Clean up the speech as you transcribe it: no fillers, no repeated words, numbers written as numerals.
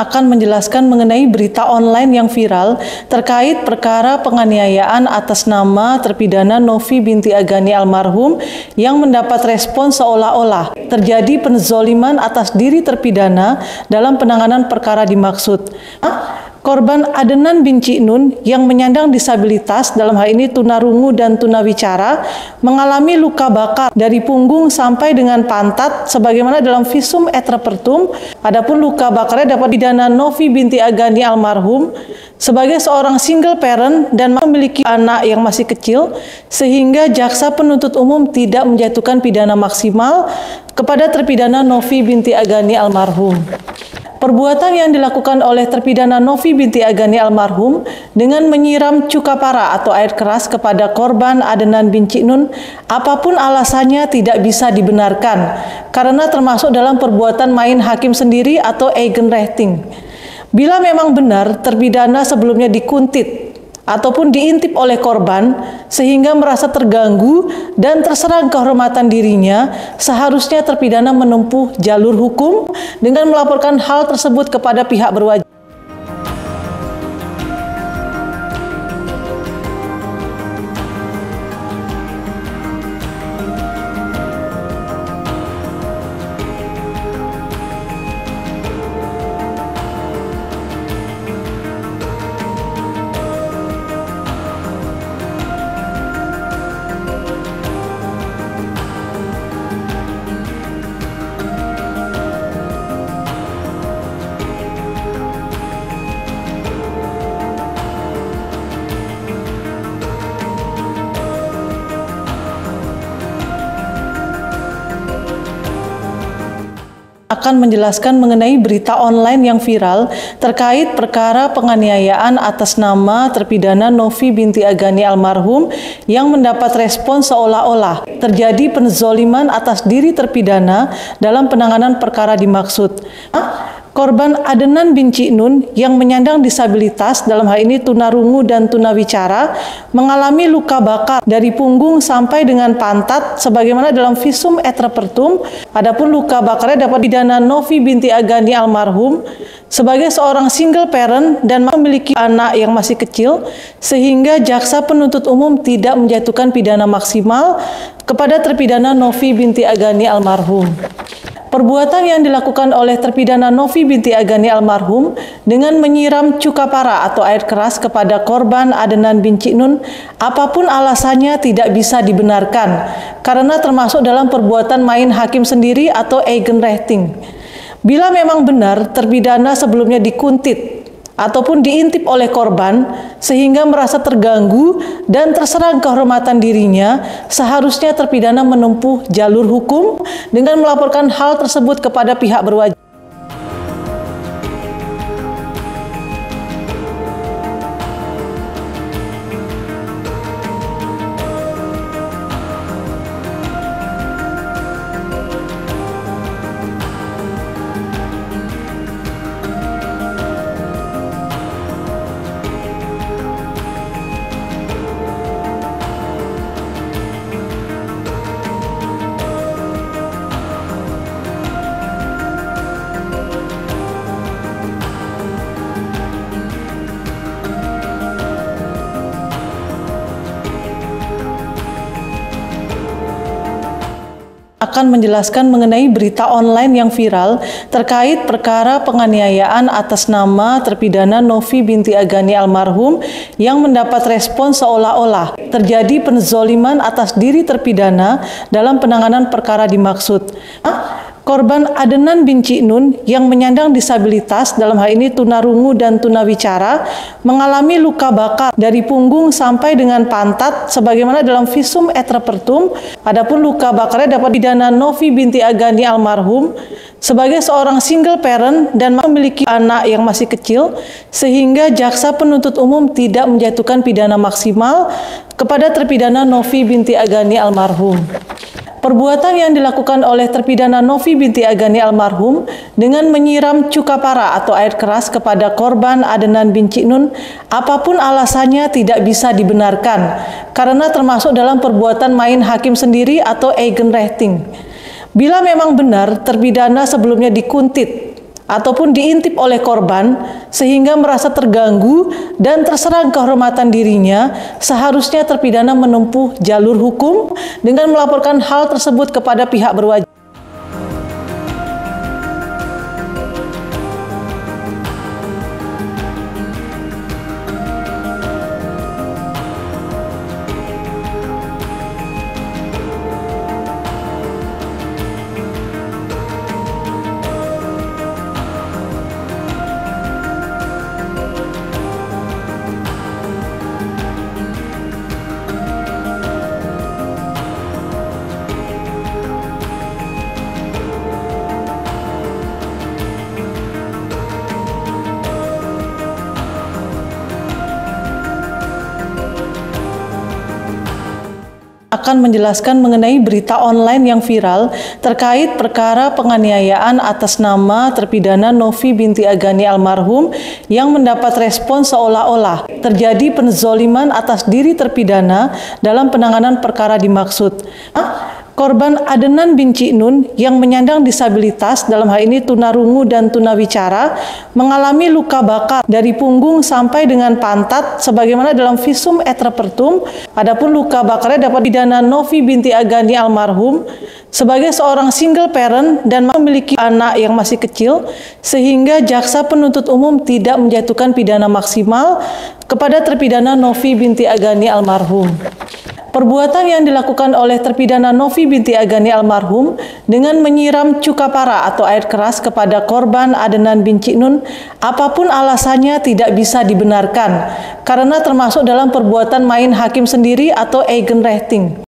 akan menjelaskan mengenai berita online yang viral terkait perkara penganiayaan atas nama terpidana Novi binti Agani almarhum yang mendapat respon seolah-olah terjadi penzoliman atas diri terpidana dalam penanganan perkara dimaksud. Korban Adenan bin Ciknun yang menyandang disabilitas, dalam hal ini tunarungu dan tunawicara, mengalami luka bakar dari punggung sampai dengan pantat sebagaimana dalam visum et repertum. Adapun luka bakarnya dapat pidana Novi binti Agani almarhum sebagai seorang single parent dan memiliki anak yang masih kecil, sehingga jaksa penuntut umum tidak menjatuhkan pidana maksimal kepada terpidana Novi binti Agani almarhum. Perbuatan yang dilakukan oleh terpidana Novi binti Agani almarhum dengan menyiram cuka para atau air keras kepada korban Adenan bin Ciknun, apapun alasannya tidak bisa dibenarkan karena termasuk dalam perbuatan main hakim sendiri atau eigenrechtting. Bila memang benar terpidana sebelumnya dikuntit ataupun diintip oleh korban sehingga merasa terganggu dan terserang kehormatan dirinya, seharusnya terpidana menempuh jalur hukum dengan melaporkan hal tersebut kepada pihak berwajib. Akan menjelaskan mengenai berita online yang viral terkait perkara penganiayaan atas nama terpidana Novi binti Agani almarhum yang mendapat respon seolah-olah terjadi penzoliman atas diri terpidana dalam penanganan perkara dimaksud. Korban Adenan bin Ciknun yang menyandang disabilitas, dalam hal ini tunarungu dan tunawicara, mengalami luka bakar dari punggung sampai dengan pantat sebagaimana dalam visum et repertum. Adapun luka bakarnya dapat pidana Novi binti Agani almarhum sebagai seorang single parent dan memiliki anak yang masih kecil, sehingga jaksa penuntut umum tidak menjatuhkan pidana maksimal kepada terpidana Novi binti Agani almarhum. Perbuatan yang dilakukan oleh terpidana Novi binti Agani almarhum dengan menyiram cuka para atau air keras kepada korban Adenan bin Ciknun, apapun alasannya tidak bisa dibenarkan karena termasuk dalam perbuatan main hakim sendiri atau eigenrechtting. Bila memang benar terpidana sebelumnya dikuntit ataupun diintip oleh korban sehingga merasa terganggu dan terserang kehormatan dirinya, seharusnya terpidana menempuh jalur hukum dengan melaporkan hal tersebut kepada pihak berwajib. Akan menjelaskan mengenai berita online yang viral terkait perkara penganiayaan atas nama terpidana Novi binti Agani almarhum yang mendapat respon seolah-olah terjadi penzoliman atas diri terpidana dalam penanganan perkara dimaksud. Korban Adenan bin Ciknun yang menyandang disabilitas, dalam hal ini tunarungu dan tunawicara, mengalami luka bakar dari punggung sampai dengan pantat sebagaimana dalam visum et repertum. Adapun luka bakarnya dapat pidana Novi binti Agani almarhum sebagai seorang single parent dan memiliki anak yang masih kecil, sehingga jaksa penuntut umum tidak menjatuhkan pidana maksimal kepada terpidana Novi binti Agani almarhum. Perbuatan yang dilakukan oleh terpidana Novi binti Agani almarhum dengan menyiram cuka para atau air keras kepada korban Adenan bin Ciknun, apapun alasannya tidak bisa dibenarkan karena termasuk dalam perbuatan main hakim sendiri atau eigenrechtting. Bila memang benar terpidana sebelumnya dikuntit ataupun diintip oleh korban sehingga merasa terganggu dan terserang kehormatan dirinya, seharusnya terpidana menempuh jalur hukum dengan melaporkan hal tersebut kepada pihak berwajib. Akan menjelaskan mengenai berita online yang viral terkait perkara penganiayaan atas nama terpidana Novi binti Agani almarhum yang mendapat respon seolah-olah terjadi penzoliman atas diri terpidana dalam penanganan perkara dimaksud. Korban Adnan bin Ciknun yang menyandang disabilitas, dalam hal ini tunarungu dan tunawicara, mengalami luka bakar dari punggung sampai dengan pantat sebagaimana dalam visum et repertum. Adapun luka bakarnya dapat pidana Novi binti Agani almarhum sebagai seorang single parent dan memiliki anak yang masih kecil, sehingga jaksa penuntut umum tidak menjatuhkan pidana maksimal kepada terpidana Novi binti Agani almarhum. Perbuatan yang dilakukan oleh terpidana Novi binti Agani almarhum dengan menyiram cuka parah atau air keras kepada korban Adnan bin Ciknun, apapun alasannya tidak bisa dibenarkan karena termasuk dalam perbuatan main hakim sendiri atau eigenrechtting.